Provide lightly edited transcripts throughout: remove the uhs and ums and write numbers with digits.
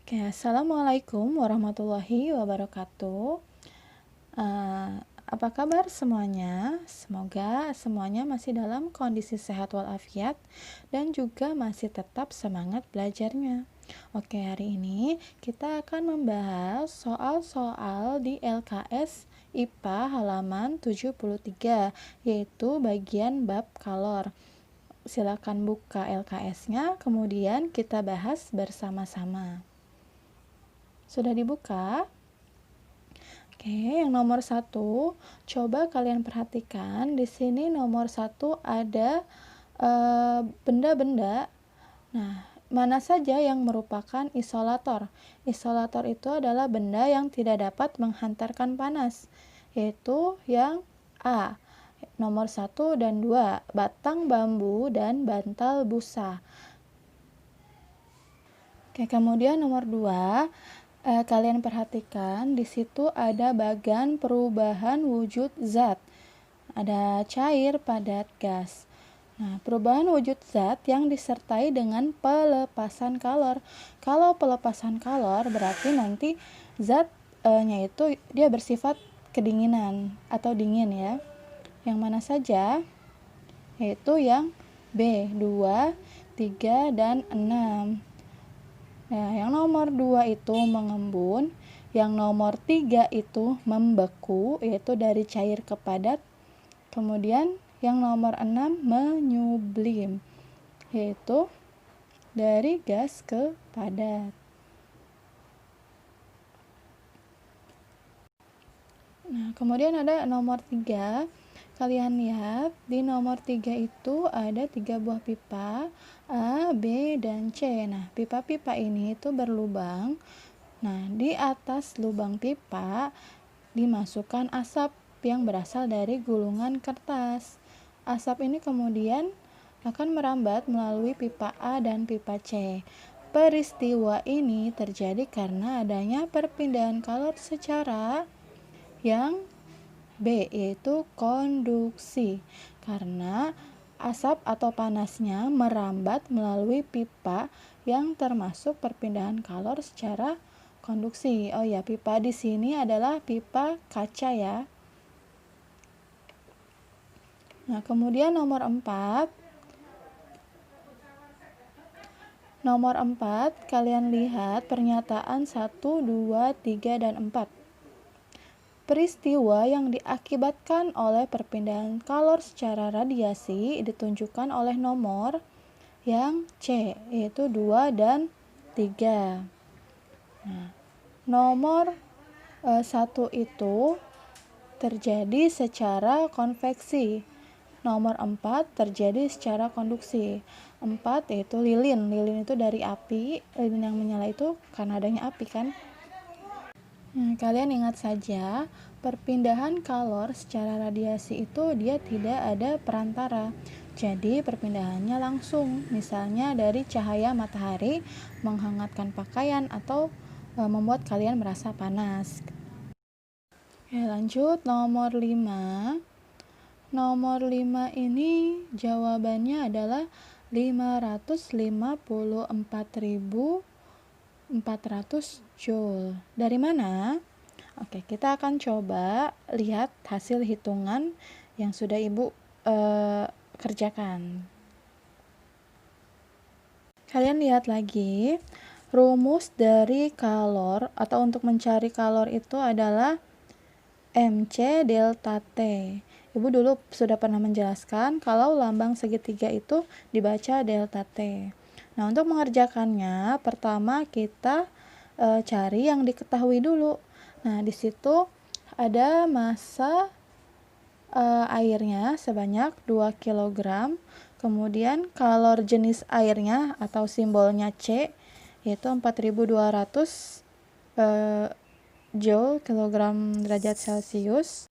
Oke, assalamualaikum warahmatullahi wabarakatuh. Apa kabar semuanya? Semoga semuanya masih dalam kondisi sehat walafiat dan juga masih tetap semangat belajarnya. Oke, hari ini kita akan membahas soal-soal di LKS IPA halaman 73, yaitu bagian bab kalor. Silakan buka LKS-nya, kemudian kita bahas bersama-sama. Sudah dibuka? Oke, yang nomor 1, coba kalian perhatikan di sini nomor 1 ada benda-benda. Nah, mana saja yang merupakan isolator? Isolator itu adalah benda yang tidak dapat menghantarkan panas, yaitu yang A, nomor 1 dan 2, batang bambu dan bantal busa. Oke, kemudian nomor 2, kalian perhatikan di situ ada bagan perubahan wujud zat. Ada cair, padat, gas. Nah, perubahan wujud zat yang disertai dengan pelepasan kalor. Kalau pelepasan kalor berarti nanti zatnya itu dia bersifat kedinginan atau dingin ya. Yang mana saja? Yaitu yang B, 2, 3, dan 6. Nah, yang nomor 2 itu mengembun, yang nomor 3 itu membeku, yaitu dari cair ke padat. Kemudian yang nomor 6 menyublim, yaitu dari gas ke padat. Nah, kemudian ada nomor 3. Kalian lihat di nomor 3 itu ada 3 buah pipa A, B, dan C. Nah, pipa-pipa ini itu berlubang. Nah, di atas lubang pipa dimasukkan asap yang berasal dari gulungan kertas. Asap ini kemudian akan merambat melalui pipa A dan pipa C. Peristiwa ini terjadi karena adanya perpindahan kalor secara yang B, yaitu konduksi, karena asap atau panasnya merambat melalui pipa yang termasuk perpindahan kalor secara konduksi. Oh ya, pipa di sini adalah pipa kaca ya. Nah, kemudian nomor 4. Nomor 4, kalian lihat pernyataan 1, 2, 3, dan 4. Peristiwa yang diakibatkan oleh perpindahan kalor secara radiasi ditunjukkan oleh nomor yang C, yaitu 2 dan 3. Nah, nomor 1 itu terjadi secara konveksi. Nomor 4 terjadi secara konduksi. 4 yaitu lilin. Lilin itu dari api. Lilin yang menyala itu karena adanya api kan. Kalian ingat saja, perpindahan kalor secara radiasi itu dia tidak ada perantara. Jadi perpindahannya langsung, misalnya dari cahaya matahari menghangatkan pakaian atau membuat kalian merasa panas. Oke, lanjut nomor 5. Nomor 5 ini jawabannya adalah 554.400 Joule. Dari mana? Oke, kita akan coba lihat hasil hitungan yang sudah Ibu kerjakan. Kalian lihat lagi, rumus dari kalor atau untuk mencari kalor itu adalah MC delta T. Ibu dulu sudah pernah menjelaskan kalau lambang segitiga itu dibaca delta T. Nah, untuk mengerjakannya, pertama kita cari yang diketahui dulu. Nah, di situ ada massa airnya sebanyak 2 kg. Kemudian kalor jenis airnya atau simbolnya C yaitu 4200 Joule kilogram derajat Celcius.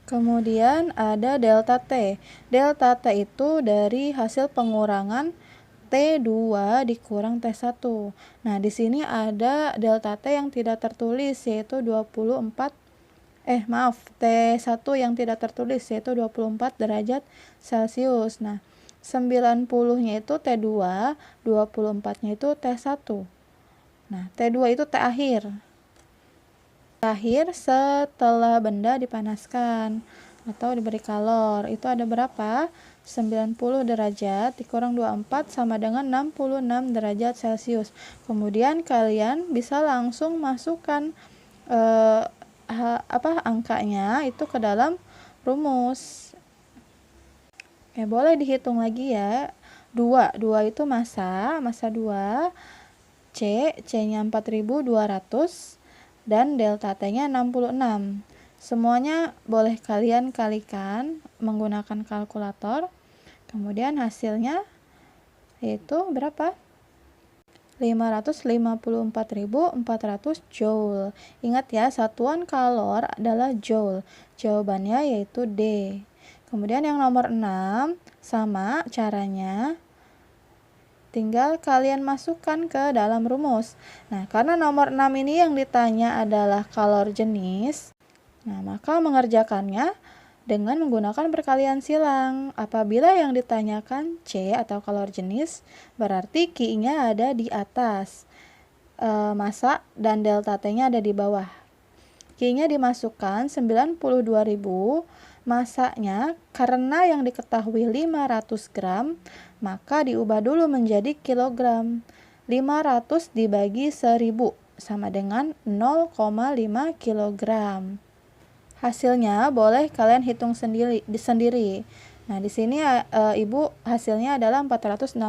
Kemudian ada delta T. Delta T itu dari hasil pengurangan T2 dikurang T1. Nah, di sini ada delta T yang tidak tertulis yaitu T1 yang tidak tertulis yaitu 24 derajat Celcius. Nah, 90-nya itu T2, 24-nya itu T1. Nah, T2 itu T akhir. Akhir setelah benda dipanaskan atau diberi kalor. Itu ada berapa? 90 derajat dikurang 24 sama dengan 66 derajat Celcius. Kemudian kalian bisa langsung masukkan angkanya itu ke dalam rumus. Boleh dihitung lagi ya. 2 itu massa 2, C-nya 4200 dan delta T-nya 66. Semuanya boleh kalian kalikan menggunakan kalkulator. Kemudian hasilnya yaitu berapa? 554.400 joule. Ingat ya, satuan kalor adalah joule. Jawabannya yaitu D. Kemudian yang nomor 6, sama caranya. Tinggal kalian masukkan ke dalam rumus. Nah, karena nomor 6 ini yang ditanya adalah kalor jenis, nah maka mengerjakannya dengan menggunakan perkalian silang. Apabila yang ditanyakan C atau kalor jenis, berarti Q-nya ada di atas, massa dan delta T-nya ada di bawah. Q-nya dimasukkan 92.000, massanya karena yang diketahui 500 gram, maka diubah dulu menjadi kilogram. 500 dibagi 1000 sama dengan 0,5 kilogram. Hasilnya boleh kalian hitung sendiri. Nah, di sini Ibu hasilnya adalah 460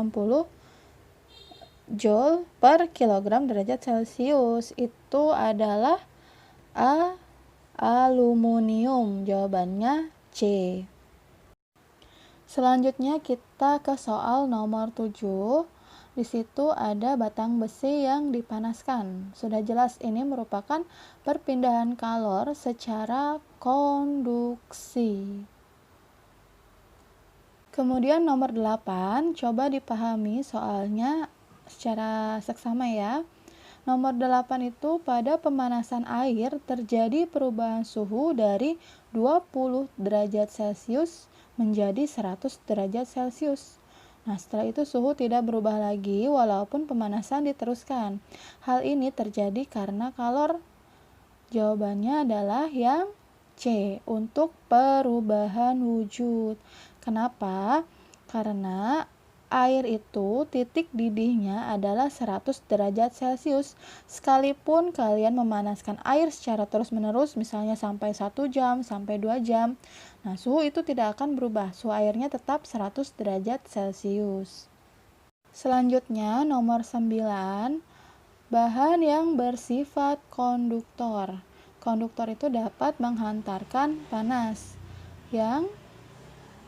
joule per kilogram derajat Celcius. Itu adalah aluminium. Jawabannya C. Selanjutnya kita ke soal nomor 7. Di situ ada batang besi yang dipanaskan. Sudah jelas ini merupakan perpindahan kalor secara konduksi. Kemudian nomor 8, coba dipahami soalnya secara seksama ya. Nomor 8 itu pada pemanasan air terjadi perubahan suhu dari 20 derajat Celcius menjadi 100 derajat Celcius. Nah, setelah itu suhu tidak berubah lagi walaupun pemanasan diteruskan. Hal ini terjadi karena kalor. Jawabannya adalah yang C untuk perubahan wujud. Kenapa? Karena air itu titik didihnya adalah 100 derajat Celcius. Sekalipun kalian memanaskan air secara terus-menerus, misalnya sampai 1 jam, sampai 2 jam, nah suhu itu tidak akan berubah. Suhu airnya tetap 100 derajat Celcius. Selanjutnya nomor 9, bahan yang bersifat konduktor. Konduktor itu dapat menghantarkan panas. Yang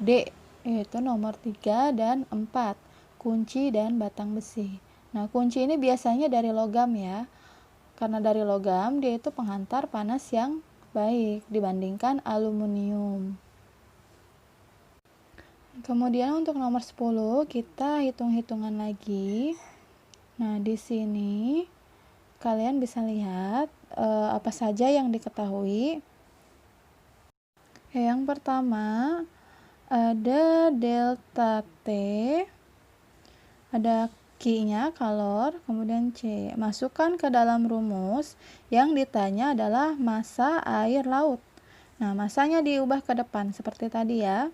D yaitu nomor 3 dan 4, kunci dan batang besi. Nah, kunci ini biasanya dari logam ya. Karena dari logam, dia itu penghantar panas yang baik dibandingkan aluminium. Kemudian untuk nomor 10, kita hitung-hitungan lagi. Nah, di sini kalian bisa lihat apa saja yang diketahui. Yang pertama, ada delta T, ada Q-nya kalor, kemudian C. Masukkan ke dalam rumus. Yang ditanya adalah massa air laut. Nah, massanya diubah ke depan seperti tadi ya.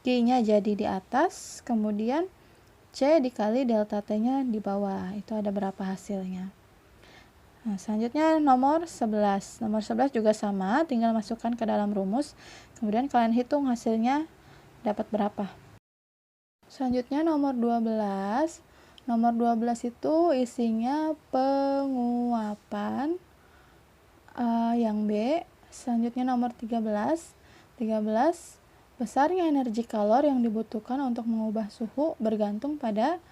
Q-nya jadi di atas, kemudian C dikali delta T-nya di bawah. Itu ada berapa hasilnya. Nah, selanjutnya nomor 11. Nomor 11 juga sama, tinggal masukkan ke dalam rumus. Kemudian kalian hitung hasilnya dapat berapa. Selanjutnya nomor 12. Nomor 12 itu isinya penguapan. Yang B. Selanjutnya nomor 13. Besarnya energi kalor yang dibutuhkan untuk mengubah suhu bergantung pada,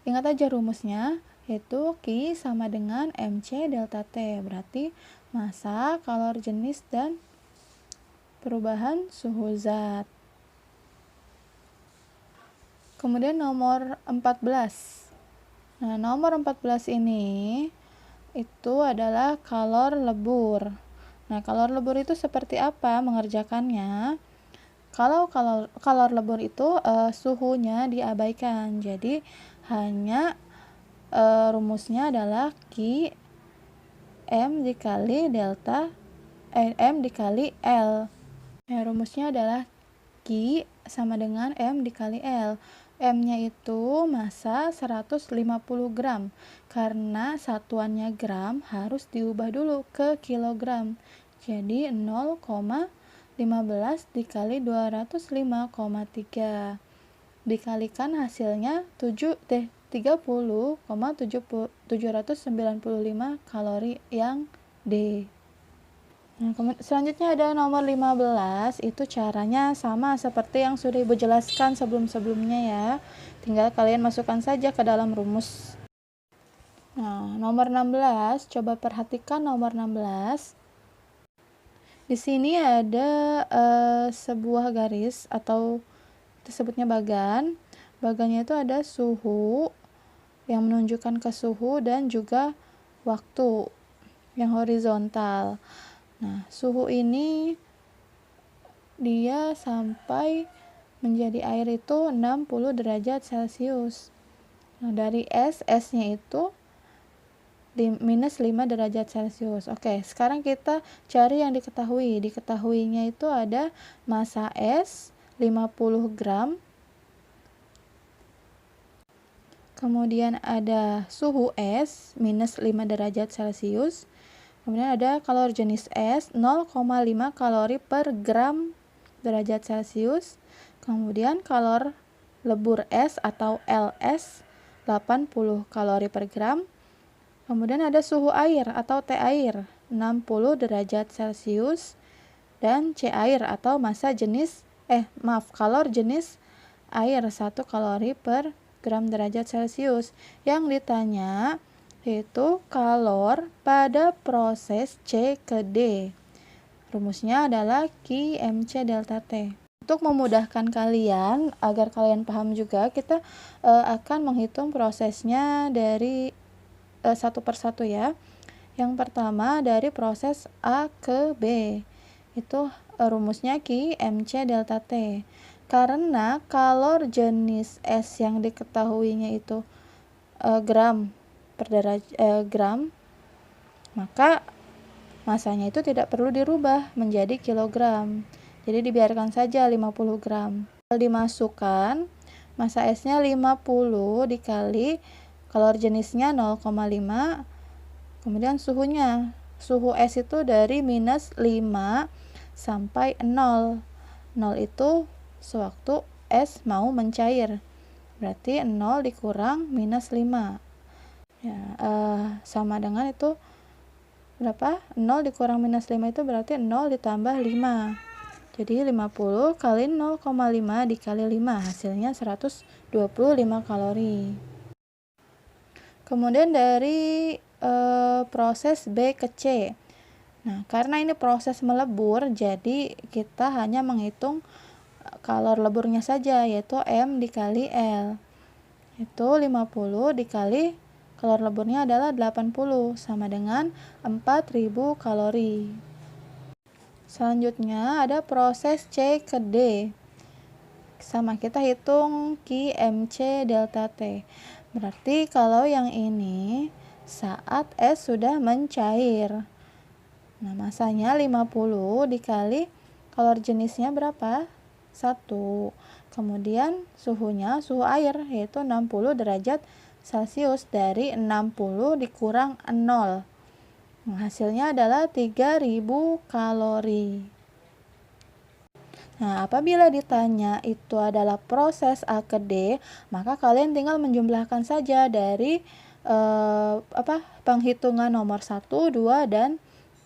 ingat aja rumusnya, yaitu Q sama dengan MC delta T. Berarti massa, kalor jenis, dan perubahan suhu zat. Kemudian nomor 14. Nah, nomor 14 ini itu adalah kalor lebur. Nah, kalor lebur itu seperti apa mengerjakannya? Kalau kalor lebur itu suhunya diabaikan. Jadi hanya rumusnya adalah Q M dikali delta M dikali L. Ya, rumusnya adalah Q sama dengan M dikali L. M-nya itu massa 150 gram. Karena satuannya gram harus diubah dulu ke kilogram. Jadi 0,15 dikali 205,3. Dikalikan hasilnya 30,795 kalori yang D. Nah, selanjutnya ada nomor 15, itu caranya sama seperti yang sudah Ibu jelaskan sebelum-sebelumnya ya. Tinggal kalian masukkan saja ke dalam rumus. Nah, nomor 16, coba perhatikan nomor 16. Di sini ada sebuah garis atau disebutnya bagan. Bagannya itu ada suhu yang menunjukkan ke suhu dan juga waktu yang horizontal. Nah, suhu ini dia sampai menjadi air itu 60 derajat Celcius. Nah, dari S-nya itu di minus 5 derajat Celcius. Oke, sekarang kita cari yang diketahui. Diketahuinya itu ada massa S 50 gram. Kemudian ada suhu S minus 5 derajat Celcius. Kemudian ada kalori jenis S 0,5 kalori per gram derajat Celcius. Kemudian kalori lebur S atau LS 80 kalori per gram. Kemudian ada suhu air atau T air 60 derajat Celcius. Dan C air atau massa jenis kalori jenis air 1 kalori per gram derajat Celcius. Yang ditanya yaitu kalor pada proses C ke D. Rumusnya adalah QMC delta T. Untuk memudahkan kalian, agar kalian paham juga, kita akan menghitung prosesnya dari satu persatu ya. Yang pertama dari proses A ke B. Itu rumusnya QMC delta T. Karena kalor jenis S yang diketahuinya itu gram per gram, maka masanya itu tidak perlu dirubah menjadi kilogram. Jadi dibiarkan saja 50 gram. Dimasukkan massa S-nya 50 dikali kalori jenisnya 0,5. Kemudian suhunya. Suhu S itu dari minus 5 sampai 0. 0 itu sewaktu S mau mencair. Berarti 0 dikurang minus 5. Ya, sama dengan itu berapa? 0 dikurang minus 5 itu berarti 0 ditambah 5. Jadi 50 kali 0,5 dikali 5 hasilnya 125 kalori. Kemudian dari proses B ke C. Nah, karena ini proses melebur, jadi kita hanya menghitung kalori leburnya saja, yaitu M dikali L. Itu 50 dikali kalori leburnya adalah 80, sama dengan 4000 kalori. Selanjutnya ada proses C ke D. Sama kita hitung QMC delta T. Berarti kalau yang ini saat S sudah mencair. Nah, masanya 50 dikali kalori jenisnya berapa? 1. Kemudian suhunya, suhu air, yaitu 60 derajat Celcius. Dari 60 dikurang 0. Nah, hasilnya adalah 3000 kalori. Nah, apabila ditanya itu adalah proses A ke D, maka kalian tinggal menjumlahkan saja dari penghitungan nomor 1, 2, dan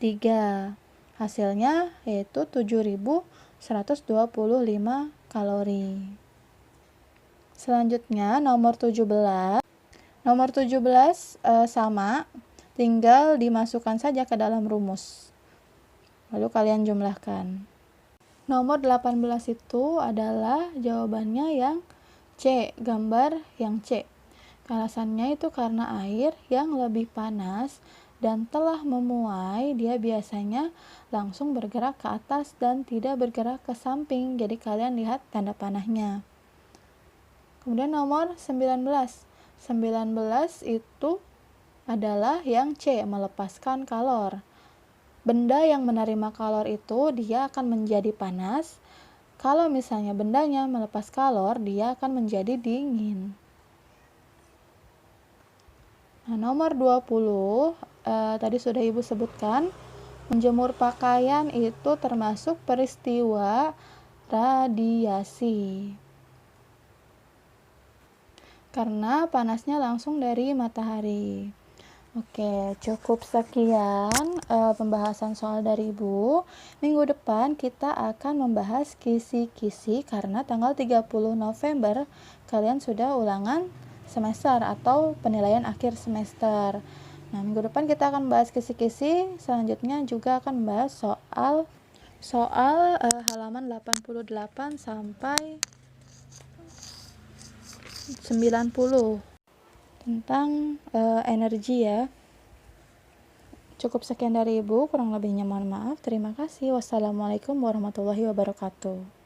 3. Hasilnya yaitu 7125 kalori. Selanjutnya nomor 17. Nomor 17 sama, tinggal dimasukkan saja ke dalam rumus. Lalu kalian jumlahkan. Nomor 18 itu adalah jawabannya yang C, gambar yang C. Alasannya itu karena air yang lebih panas dan telah memuai, dia biasanya langsung bergerak ke atas dan tidak bergerak ke samping. Jadi kalian lihat tanda panahnya. Kemudian nomor 19. 19 itu adalah yang C, melepaskan kalor. Benda yang menerima kalor itu dia akan menjadi panas. Kalau misalnya bendanya melepas kalor, dia akan menjadi dingin. Nah, nomor 20, tadi sudah Ibu sebutkan, menjemur pakaian itu termasuk peristiwa radiasi. Karena panasnya langsung dari matahari. Oke, cukup sekian pembahasan soal dari Ibu. Minggu depan kita akan membahas kisi-kisi karena tanggal 30 November kalian sudah ulangan semester atau penilaian akhir semester. Nah, minggu depan kita akan membahas kisi-kisi, selanjutnya juga akan membahas soal halaman 88 sampai 90 tentang energi ya. Cukup sekian dari Ibu, kurang lebihnya mohon maaf. Terima kasih. Wassalamualaikum warahmatullahi wabarakatuh.